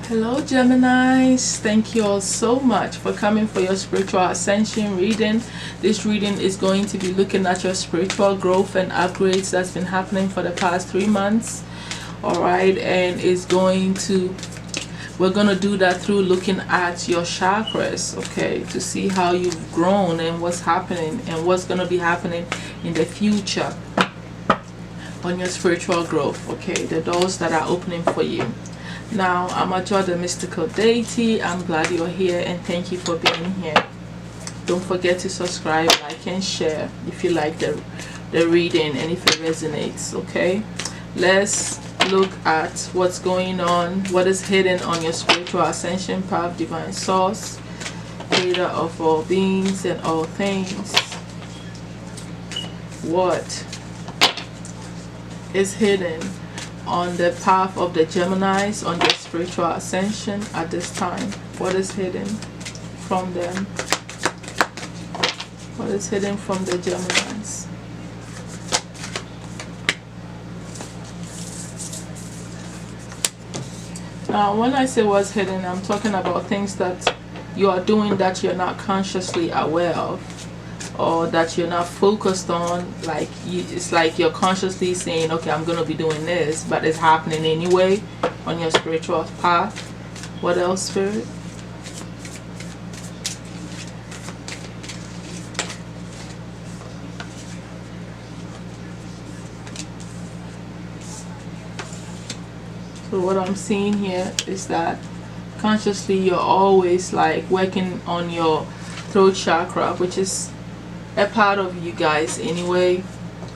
Hello Geminis, thank you all so much for coming for your spiritual ascension reading. This reading is going to be looking at your spiritual growth and upgrades that's been happening for the past 3 months. Alright, and we're gonna do that through looking at your chakras, okay, to see how you've grown and what's happening and what's gonna be happening in the future on your spiritual growth, okay, the doors that are opening for you. Now, I'm Adjwoa, the mystical deity. I'm glad you're here and thank you for being here. Don't forget to subscribe, like, and share if you like the reading and if it resonates, okay? Let's look at what's going on, what is hidden on your spiritual ascension path, divine source, creator of all beings and all things. What is hidden on the path of the Geminis on their spiritual ascension at this time? What is hidden from them? What is hidden from the Geminis? Now, when I say what's hidden, I'm talking about things that you are doing that you're not consciously aware of, or that you're not focused on. Like it's like you're consciously saying, okay, I'm gonna be doing this, but it's happening anyway on your spiritual path. What else, Spirit? So what I'm seeing here is that consciously you're always like working on your throat chakra, which is a part of you guys anyway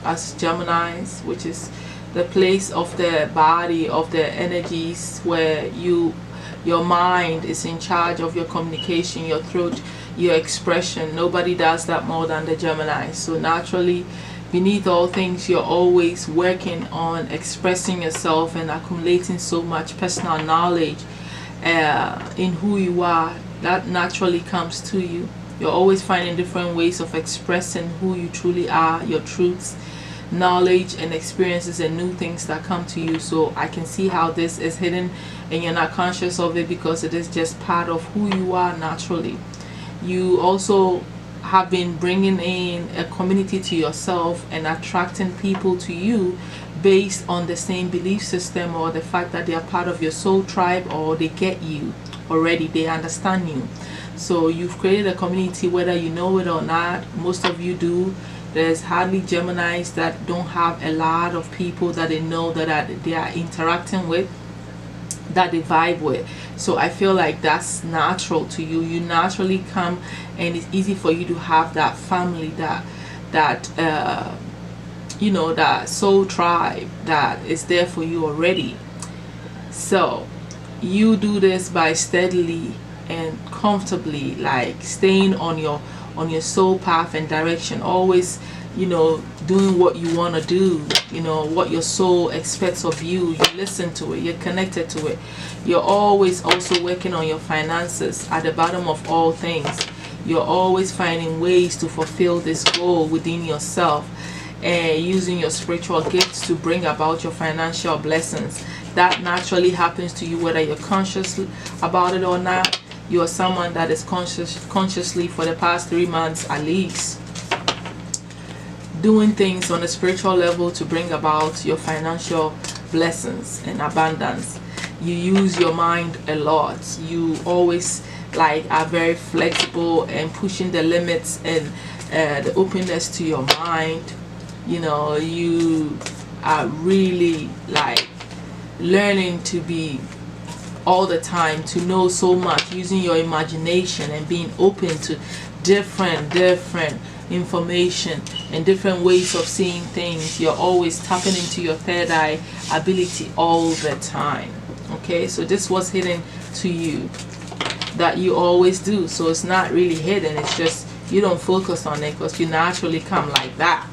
as Geminis, which is the place of the body, of the energies, where your mind is in charge of your communication, your throat, your expression. Nobody does that more than the Geminis. So naturally, beneath all things, you're always working on expressing yourself and accumulating so much personal knowledge in who you are. That naturally comes to you. You're always finding different ways of expressing who you truly are, your truths, knowledge, and experiences and new things that come to you. So I can see how this is hidden and you're not conscious of it because it is just part of who you are naturally. You also have been bringing in a community to yourself and attracting people to you based on the same belief system, or the fact that they are part of your soul tribe, or they get you already, they understand you. So you've created a community, whether you know it or not. Most of you do. There's hardly Geminis that don't have a lot of people that they know that they are interacting with, that they vibe with. So I feel like that's natural to you. You naturally come, and it's easy for you to have that family, that soul tribe that is there for you already. So you do this by steadily and comfortably, like staying on your soul path and direction, always doing what you want to do, what your soul expects of you. You listen to it, you're connected to it. You're always also working on your finances. At the bottom of all things, you're always finding ways to fulfill this goal within yourself, and using your spiritual gifts to bring about your financial blessings. That naturally happens to you whether you're conscious about it or not. You are someone that is consciously for the past 3 months at least doing things on a spiritual level to bring about your financial blessings and abundance. You use your mind a lot. You always are very flexible and pushing the limits and the openness to your mind. You are really learning to be all the time, to know so much, using your imagination and being open to different information and different ways of seeing things. You're always tapping into your third eye ability all the time. Okay, so this was hidden to you that you always do. So it's not really hidden, it's just you don't focus on it because you naturally come like that,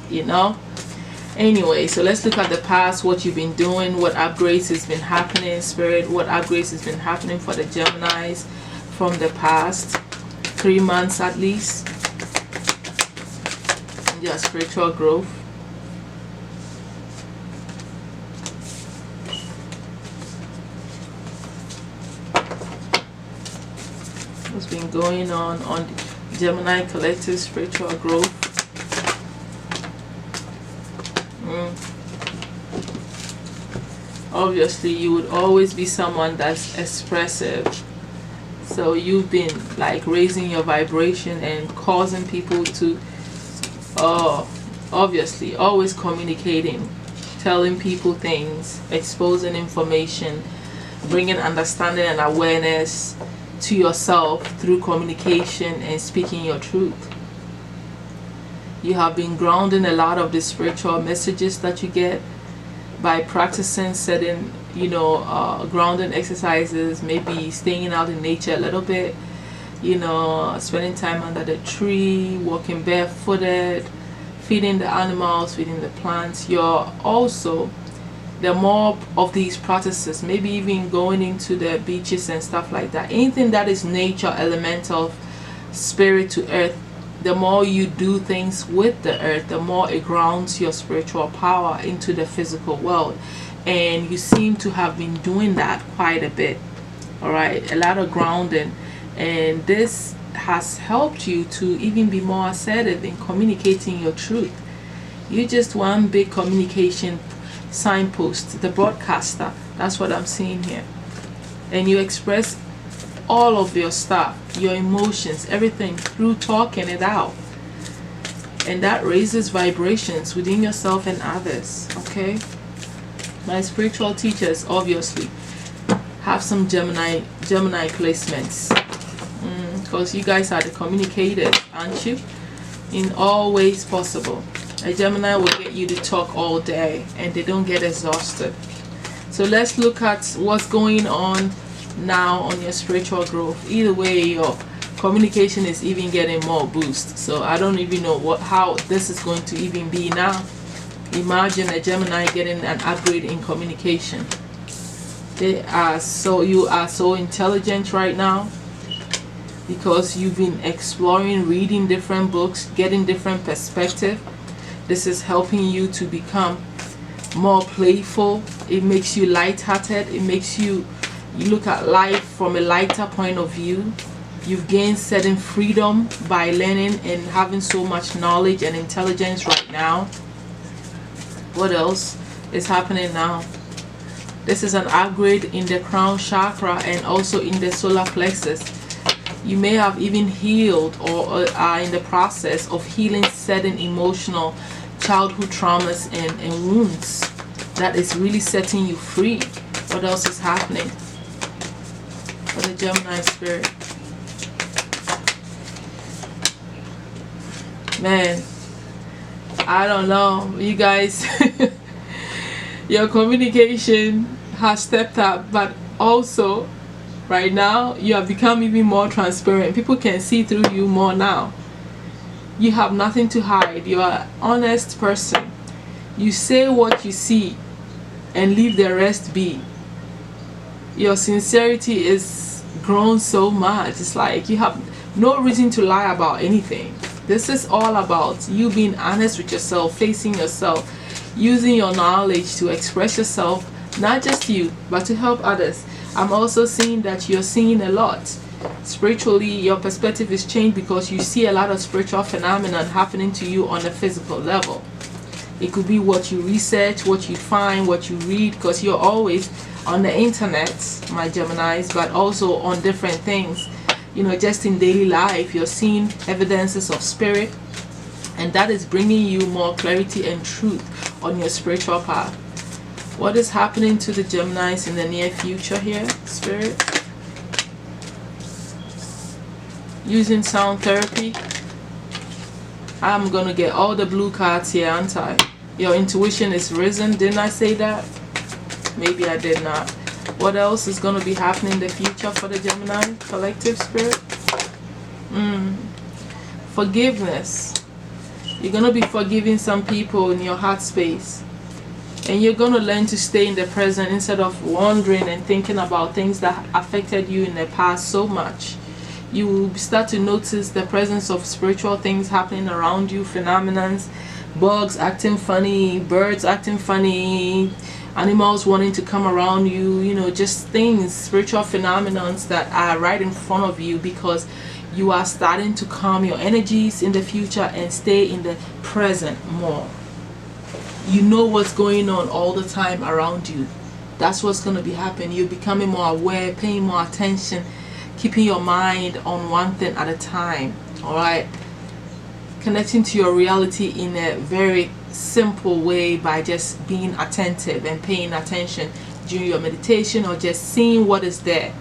Anyway, so let's look at the past, what you've been doing, what upgrades has been happening, Spirit, what upgrades has been happening for the Geminis from the past 3 months at least, their spiritual growth. What's been going on the Gemini collective spiritual growth? Obviously, you would always be someone that's expressive. So you've been like raising your vibration and causing people to, obviously, always communicating, telling people things, exposing information, bringing understanding and awareness to yourself through communication and speaking your truth. You have been grounding a lot of the spiritual messages that you get by practicing certain, grounding exercises, maybe staying out in nature a little bit, spending time under the tree, walking barefooted, feeding the animals, feeding the plants. You're also, the more of these practices, maybe even going into the beaches and stuff like that, anything that is nature, elemental, spirit to earth, the more you do things with the earth, the more it grounds your spiritual power into the physical world. And you seem to have been doing that quite a bit. All right, a lot of grounding, and this has helped you to even be more assertive in communicating your truth. You're just one big communication signpost, the broadcaster. That's what I'm seeing here. And you express all of your stuff, your emotions, everything through talking it out, and that raises vibrations within yourself and others. Okay, my spiritual teachers obviously have some Gemini placements, because you guys are the communicators, aren't you, in all ways possible. A Gemini will get you to talk all day and they don't get exhausted. So let's look at what's going on now on your spiritual growth. Either way, your communication is even getting more boost. So I don't even know how this is going to even be now. Imagine a Gemini getting an upgrade in communication. You are so intelligent right now, because you've been exploring, reading different books, getting different perspective. This is helping you to become more playful. It makes you lighthearted. It makes you look at life from a lighter point of view. You've gained certain freedom by learning and having so much knowledge and intelligence right now. What else is happening now? This is an upgrade in the crown chakra and also in the solar plexus. You may have even healed or are in the process of healing certain emotional childhood traumas and wounds. That is really setting you free. What else is happening for the Gemini spirit? Man, I don't know, you guys. Your communication has stepped up, but also right now you have become even more transparent. People can see through you more now. You have nothing to hide. You are an honest person. You say what you see and leave the rest be. Your sincerity is grown so much. It's like you have no reason to lie about anything. This is all about you being honest with yourself, facing yourself, using your knowledge to express yourself, not just you, but to help others. I'm also seeing that you're seeing a lot. Spiritually, your perspective is changed because you see a lot of spiritual phenomena happening to you on a physical level. It could be what you research, what you find, what you read, because you're always on the internet, my Geminis, but also on different things. Just in daily life, you're seeing evidences of spirit, and that is bringing you more clarity and truth on your spiritual path. What is happening to the Geminis in the near future here, spirit? Using sound therapy. I'm gonna get all the blue cards here, aren't I? Your intuition is risen. Didn't I say that? Maybe I did not. What else is gonna be happening in the future for the Gemini collective spirit? Forgiveness. You're gonna be forgiving some people in your heart space, and you're gonna learn to stay in the present instead of wandering and thinking about things that affected you in the past so much. You will start to notice the presence of spiritual things happening around you, phenomenons, bugs acting funny, birds acting funny, animals wanting to come around you, you know, just things, spiritual phenomenons that are right in front of you, because you are starting to calm your energies in the future and stay in the present more. You know what's going on all the time around you. That's what's going to be happening. You're becoming more aware, paying more attention, keeping your mind on one thing at a time. All right, connecting to your reality in a very simple way by just being attentive and paying attention during your meditation, or just seeing what is there.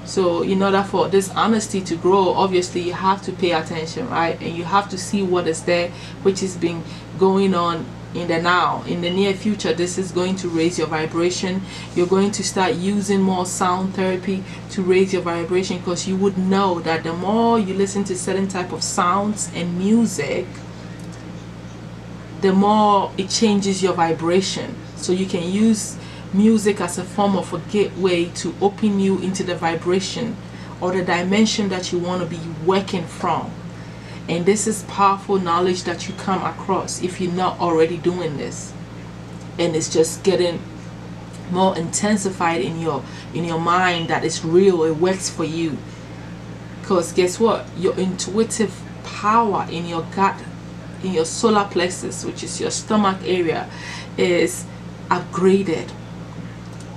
So in order for this honesty to grow, obviously you have to pay attention, right? And you have to see what is there, which is been going on in the now. In the near future, this is going to raise your vibration. You're going to start using more sound therapy to raise your vibration, because you would know that the more you listen to certain type of sounds and music, the more it changes your vibration. So you can use music as a form of a gateway to open you into the vibration or the dimension that you want to be working from. And this is powerful knowledge that you come across if you're not already doing this, and it's just getting more intensified in your mind that it's real, it works for you. Because guess what, your intuitive power in your gut, in your solar plexus, which is your stomach area, is upgraded.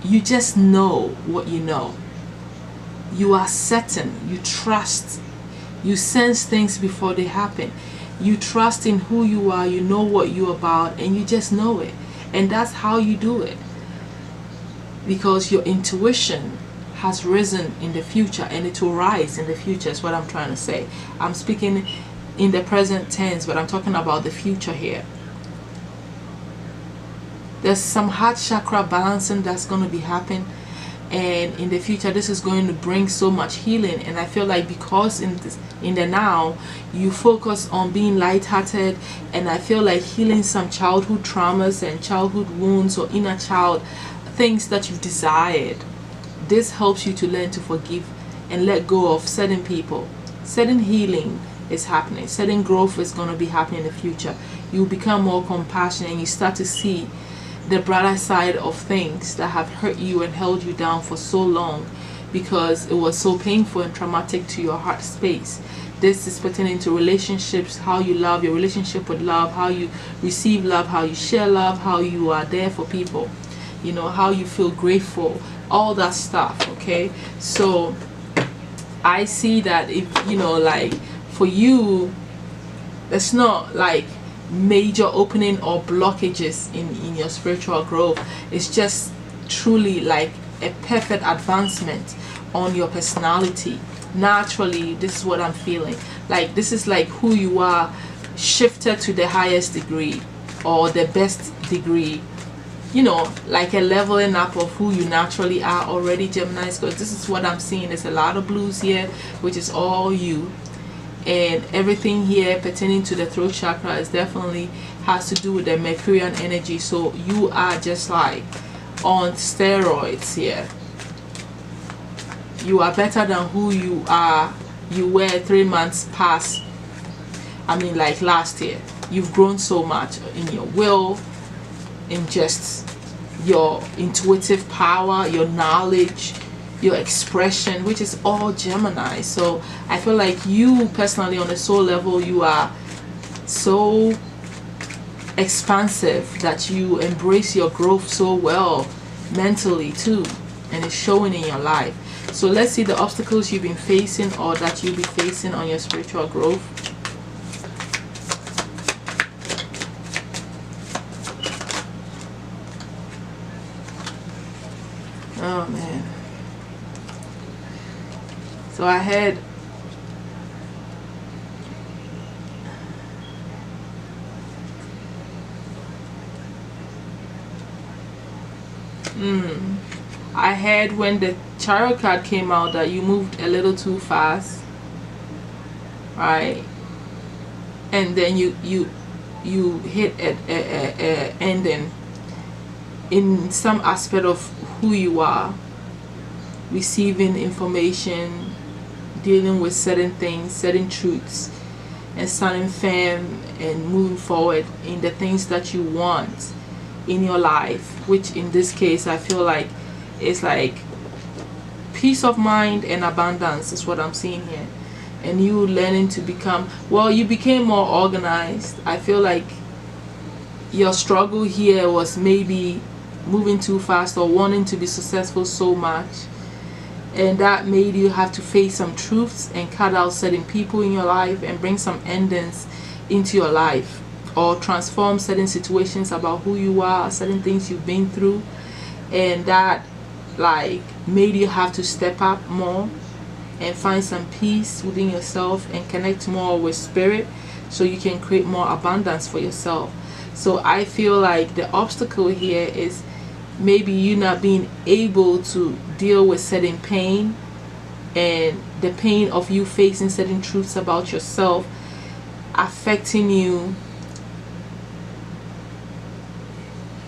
You just know what you know. You are certain, you trust. You sense things before they happen. You trust in who you are, you know what you're about, and you just know it. And that's how you do it. Because your intuition has risen in the future, and it will rise in the future, is what I'm trying to say. I'm speaking in the present tense, but I'm talking about the future here. There's some heart chakra balancing that's going to be happening. And in the future, this is going to bring so much healing. And I feel like because in the now you focus on being lighthearted, and I feel like healing some childhood traumas and childhood wounds or inner child things that you've desired. This helps you to learn to forgive and let go of certain people. Certain healing is happening. Certain growth is going to be happening in the future. You become more compassionate, and you start to see the brighter side of things that have hurt you and held you down for so long, because it was so painful and traumatic to your heart space. This is pertaining to relationships, how you love, your relationship with love, how you receive love, how you share love, how you are there for people, you know, how you feel grateful, all that stuff. Okay, so I see that, if you know, like for you, it's not like major opening or blockages in your spiritual growth. It's just truly like a perfect advancement on your personality. Naturally, this is what I'm feeling. Like this is like who you are shifted to the highest degree or the best degree, you know, like a leveling up of who you naturally are already, Geminis. Because this is what I'm seeing. There's a lot of blues here, which is all you. And everything here pertaining to the throat chakra is definitely has to do with the Mercurian energy. So you are just like on steroids here. You are better than who you were 3 months past. I mean, like last year. You've grown so much in your will, in just your intuitive power, your knowledge, your expression, which is all Gemini. So I feel like you personally, on a soul level, you are so expansive that you embrace your growth so well mentally too, and it's showing in your life. So let's see the obstacles you've been facing or that you'll be facing on your spiritual growth. Oh man. So I had when the Chariot card came out that you moved a little too fast, right? And then you hit a ending in some aspect of who you are, receiving information, dealing with certain things, certain truths, and standing firm and moving forward in the things that you want. in your life, which in this case I feel like it's like peace of mind and abundance is what I'm seeing here. And you learning to become, well, you became more organized. I feel like your struggle here was maybe moving too fast or wanting to be successful so much, and that made you have to face some truths and cut out certain people in your life and bring some endings into your life, or transform certain situations about who you are, certain things you've been through, and that like made you have to step up more and find some peace within yourself and connect more with spirit so you can create more abundance for yourself. So I feel like the obstacle here is maybe you not being able to deal with certain pain, and the pain of you facing certain truths about yourself affecting you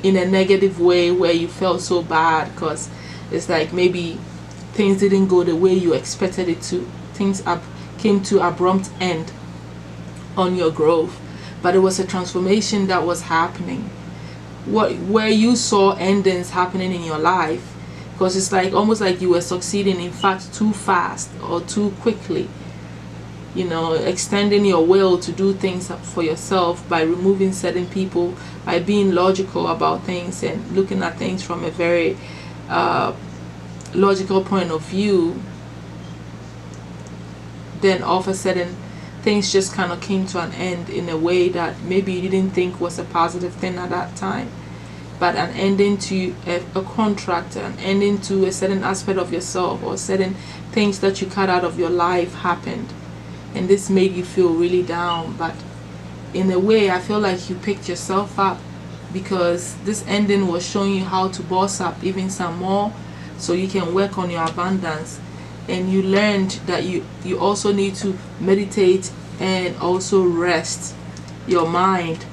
in a negative way, where you felt so bad because it's like maybe things didn't go the way you expected it to. Things came to abrupt end on your growth, but it was a transformation that was happening, where you saw endings happening in your life, because it's like almost like you were succeeding, in fact, too fast or too quickly, you know, extending your will to do things for yourself by removing certain people, by being logical about things and looking at things from a very logical point of view. Then all of a sudden things just kind of came to an end in a way that maybe you didn't think was a positive thing at that time, but an ending to a contract, an ending to a certain aspect of yourself, or certain things that you cut out of your life happened, and this made you feel really down. But in a way I feel like you picked yourself up, because this ending was showing you how to boss up even some more so you can work on your abundance. And you learned that you also need to meditate and also rest your mind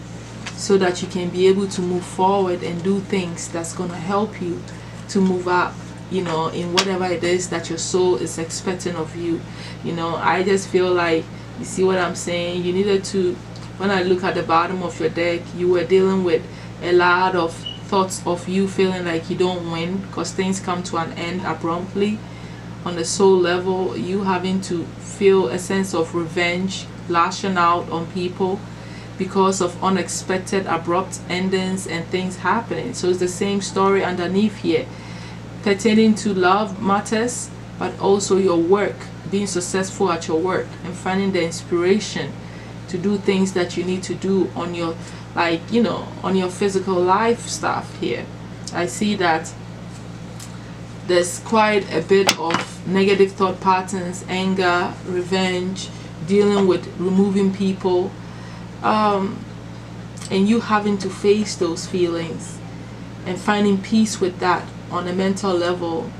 so that you can be able to move forward and do things that's going to help you to move up, you know, in whatever it is that your soul is expecting of you. You know, I just feel like, you see what I'm saying, you needed to, when I look at the bottom of your deck, you were dealing with a lot of thoughts of you feeling like you don't win because things come to an end abruptly. On the soul level, you having to feel a sense of revenge, lashing out on people because of unexpected abrupt endings and things happening. So it's the same story underneath here, pertaining to love matters, but also your work, being successful at your work and finding the inspiration to do things that you need to do on your, like, you know, on your physical life stuff here. I see that there's quite a bit of negative thought patterns, anger, revenge, dealing with removing people, and you having to face those feelings and finding peace with that on a mental level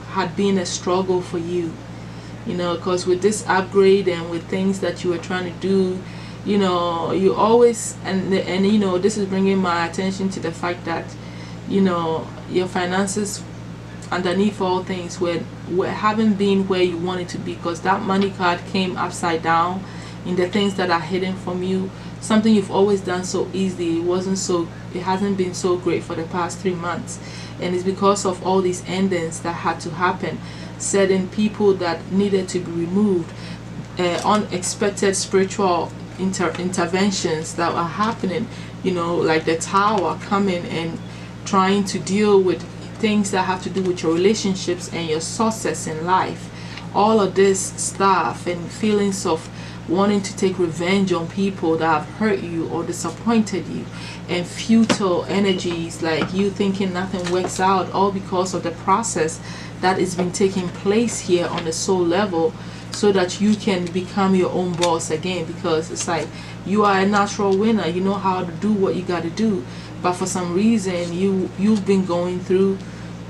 had been a struggle for you, you know, because with this upgrade and with things that you were trying to do, you know, you always, and you know, this is bringing my attention to the fact that, you know, your finances underneath all things haven't been where you want it to be, because that money card came upside down in the things that are hidden from you. Something you've always done so easily, it hasn't been so great for the past 3 months, and it's because of all these endings that had to happen, certain people that needed to be removed, unexpected spiritual interventions that are happening, you know, like the tower coming and trying to deal with things that have to do with your relationships and your success in life. All of this stuff and feelings of wanting to take revenge on people that have hurt you or disappointed you, and futile energies like you thinking nothing works out, all because of the process that has been taking place here on the soul level, so that you can become your own boss again. Because it's like you are a natural winner, you know how to do what you got to do, but for some reason you've been going through,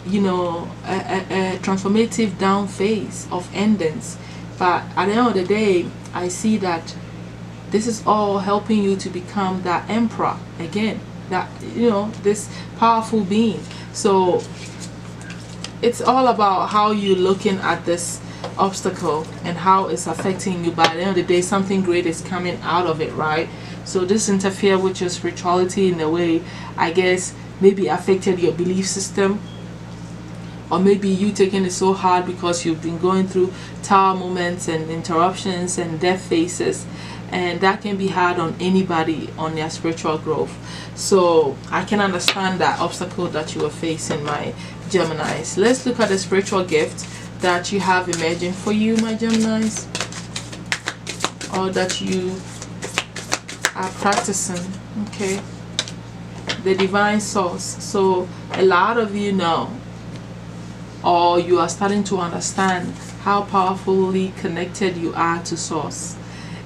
you know, a transformative down phase of endings. But at the end of the day, I see that this is all helping you to become that emperor again, that, you know, this powerful being. So it's all about how you're looking at this obstacle and how it's affecting you. By the end of the day, something great is coming out of it, right? So this interfere with your spirituality in a way, I guess. maybe affected your belief system, or maybe you taking it so hard because you've been going through tower moments and interruptions and death phases, and that can be hard on anybody on their spiritual growth. So I can understand that obstacle that you are facing, my Geminis. Let's look at the spiritual gift that you have emerging for you, my Geminis, or that you are practicing. Okay, the divine source. So a lot of you know, or you are starting to understand how powerfully connected you are to source,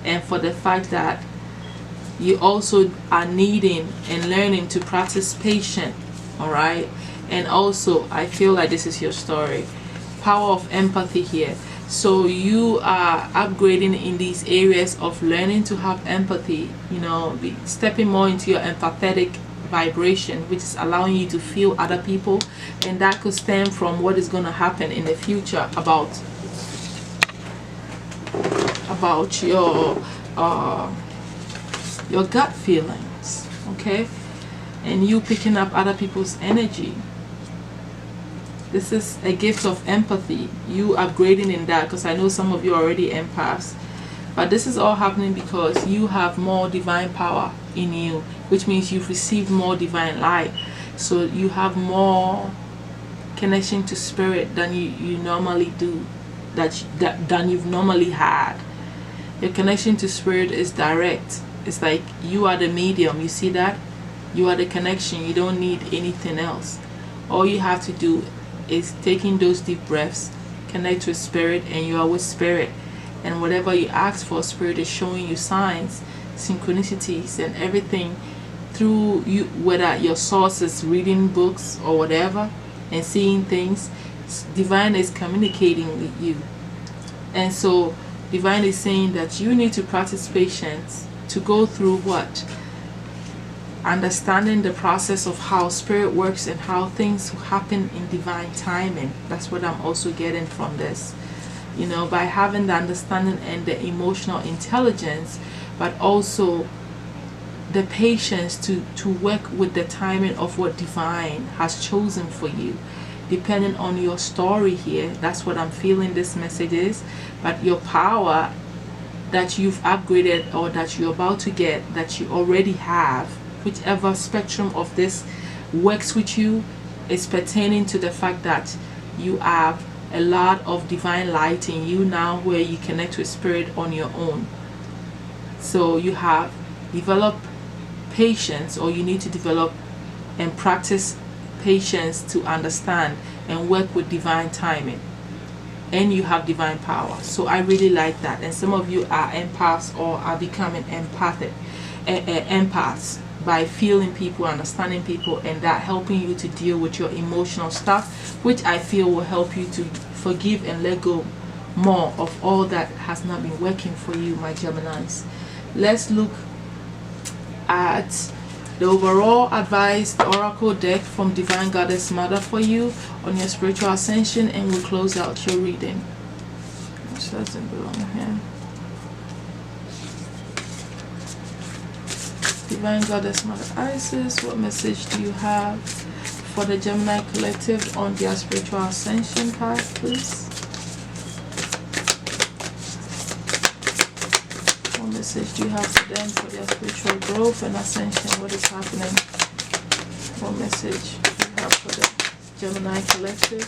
and for the fact that you also are needing and learning to practice patience. All right, and also I feel like this is your story, power of empathy here. So you are upgrading in these areas of learning to have empathy, you know, stepping more into your empathetic vibration, which is allowing you to feel other people, and that could stem from what is going to happen in the future about your gut feelings. Okay, and you picking up other people's energy. This is a gift of empathy, you upgrading in that, because I know some of you are already empaths, but this is all happening because you have more divine power in you, which means you've received more divine light. So you have more connection to spirit than you normally do, than you've normally had. Your connection to spirit is direct. It's like you are the medium. You see that? You are the connection. You don't need anything else. All you have to do is taking those deep breaths, connect with spirit, and you are with spirit. And whatever you ask for, spirit is showing you signs, synchronicities, and everything through you, whether your source is reading books or whatever and seeing things. Divine is communicating with you. And so divine is saying that you need to practice patience to go through what? Understanding the process of how spirit works and how things happen in divine timing. That's what I'm also getting from this. You know, by having the understanding and the emotional intelligence, but also the patience to work with the timing of what divine has chosen for you, depending on your story here. That's what I'm feeling this message is. But your power that you've upgraded, or that you're about to get, that you already have, whichever spectrum of this works with you, is pertaining to the fact that you have a lot of divine light in you now, where you connect with spirit on your own. So you have developed patience, or you need to develop and practice patience to understand and work with divine timing, and you have divine power. So I really like that. And some of you are empaths, or are becoming empaths by feeling people, understanding people, and that helping you to deal with your emotional stuff, which I feel will help you to forgive and let go more of all that has not been working for you, my Geminis. Let's look at the overall advised oracle deck from Divine Goddess Mother for you on your spiritual ascension, and we'll close out your reading. Which doesn't belong here. Divine Goddess Mother Isis, what message do you have for the Gemini collective on their spiritual ascension card, please? What message do you have for them for their spiritual growth and ascension? What is happening? What message do you have for the Gemini collective?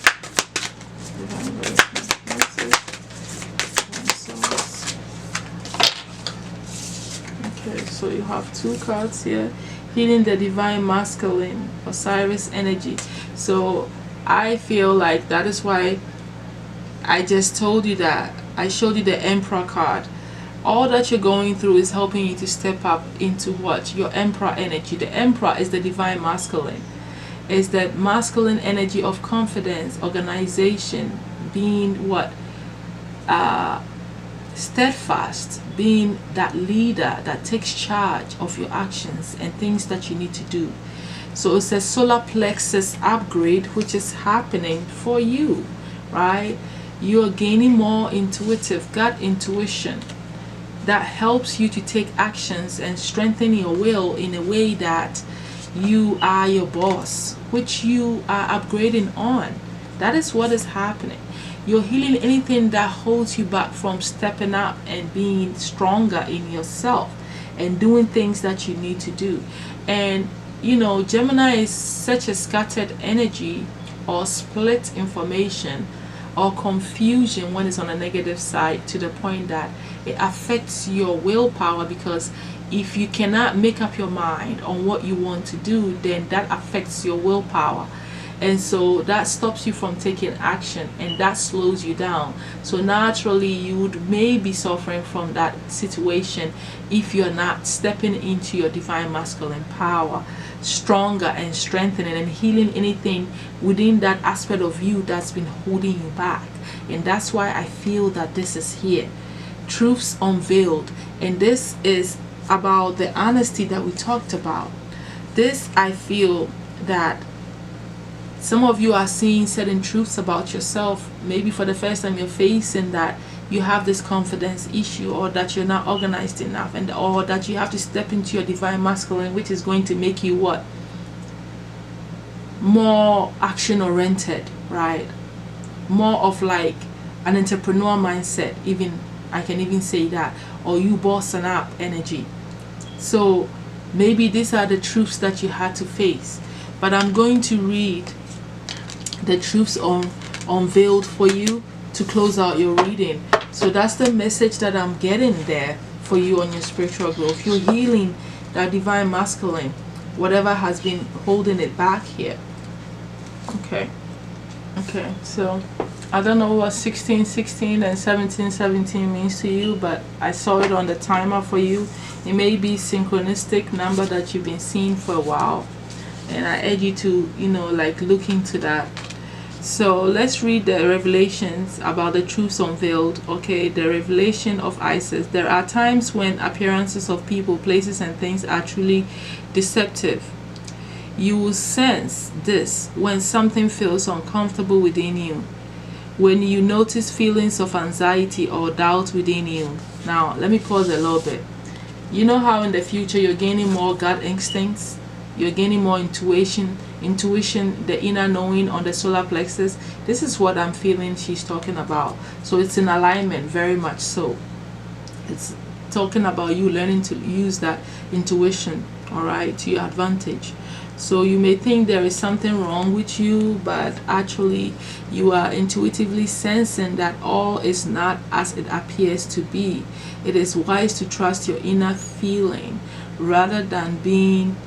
Divine Goddess Message. Okay, so you have two cards here. Healing the Divine Masculine, Osiris energy. So I feel like that is why I just told you that. I showed you the Emperor card. All that you're going through is helping you to step up into what? Your Emperor energy. The Emperor is the Divine Masculine. It's that masculine energy of confidence, organization, being what? Steadfast, being that leader that takes charge of your actions and things that you need to do. So it's a solar plexus upgrade which is happening for you, right? You are gaining more intuitive gut intuition that helps you to take actions and strengthen your will in a way that you are your boss, which you are upgrading on. That is what is happening. You're healing anything that holds you back from stepping up and being stronger in yourself and doing things that you need to do. And you know, Gemini is such a scattered energy, or split information, or confusion when it's on a negative side, to the point that it affects your willpower, because if you cannot make up your mind on what you want to do, then that affects your willpower. And so that stops you from taking action, and that slows you down. So naturally you would maybe suffering from that situation if you're not stepping into your divine masculine power stronger and strengthening and healing anything within that aspect of you that's been holding you back. And that's why I feel that this is here, truths unveiled. And this is about the honesty that we talked about. This, I feel that some of you are seeing certain truths about yourself. Maybe for the first time you're facing that you have this confidence issue, or that you're not organized enough, and or that you have to step into your divine masculine, which is going to make you what? More action oriented, right? More of like an entrepreneur mindset, even I can even say that, or you bossing up energy. So maybe these are the truths that you had to face. But I'm going to read the truths unveiled for you to close out your reading. So that's the message that I'm getting there for you on your spiritual growth. You're healing that divine masculine, whatever has been holding it back here. Okay, so I don't know what 1616 and 1717 means to you, but I saw it on the timer for you. It may be synchronistic number that you've been seeing for a while, and I urge you to, you know, like look into that. So let's read the revelations about the truths unveiled. Okay, the revelation of Isis. There are times when appearances of people, places, and things are truly deceptive. You will sense this when something feels uncomfortable within you, when you notice feelings of anxiety or doubt within you. Now, let me pause a little bit. You know how in the future you're gaining more gut instincts? You're gaining more intuition, the inner knowing on the solar plexus. This is what I'm feeling she's talking about. So it's in alignment, very much so. It's talking about you learning to use that intuition, all right, to your advantage. So you may think there is something wrong with you, but actually you are intuitively sensing that all is not as it appears to be. It is wise to trust your inner feeling rather than being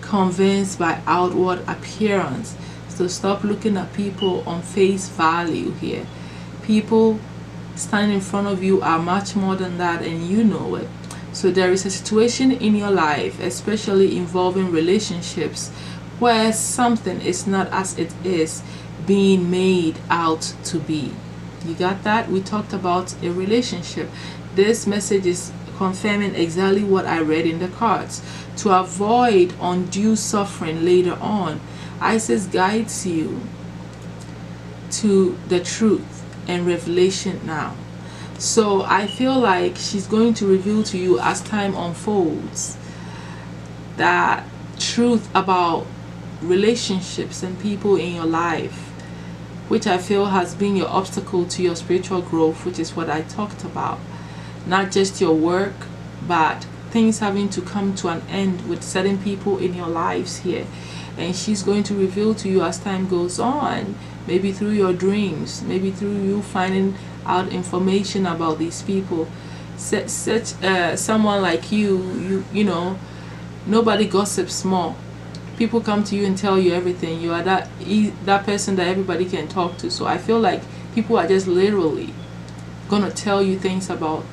convinced by outward appearance. So stop looking at people on face value here. People standing in front of you are much more than that, and you know it. So there is a situation in your life, especially involving relationships, where something is not as it is being made out to be. You got that? We talked about a relationship. This message is confirming exactly what I read in the cards. To avoid undue suffering later on, Isis guides you to the truth and revelation now. So I feel like she's going to reveal to you as time unfolds that truth about relationships and people in your life, which I feel has been your obstacle to your spiritual growth, which is what I talked about. Not just your work, but things having to come to an end with certain people in your lives here. And she's going to reveal to you as time goes on, maybe through your dreams, maybe through you finding out information about these people. Someone like you know, nobody gossips more. People come to you and tell you everything. You are that person that everybody can talk to. So I feel like people are just literally gonna tell you things about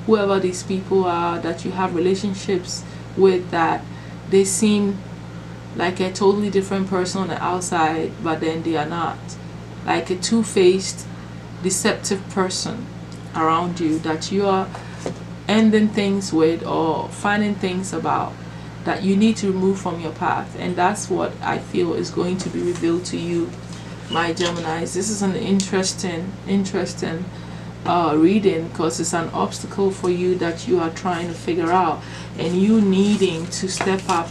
whoever these people are that you have relationships with, that they seem like a totally different person on the outside, but then they are not. Like a two-faced, deceptive person around you that you are ending things with or finding things about that you need to remove from your path. And that's what I feel is going to be revealed to you, my Geminis. This is an interesting reading, because it's an obstacle for you that you are trying to figure out, and you needing to step up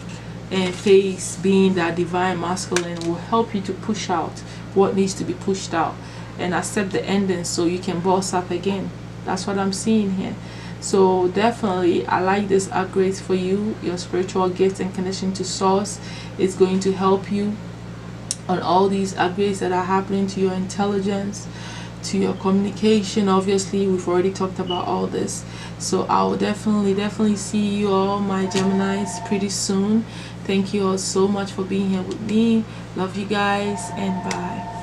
and face being that divine masculine will help you to push out what needs to be pushed out and accept the ending so you can boss up again. That's what I'm seeing here. So definitely I like this upgrade for you. Your spiritual gift and connection to source is going to help you on all these upgrades that are happening to your intelligence, to your communication. Obviously we've already talked about all this, so I'll definitely see you all, my Geminis, pretty soon. Thank you all so much for being here with me. Love you guys, and bye.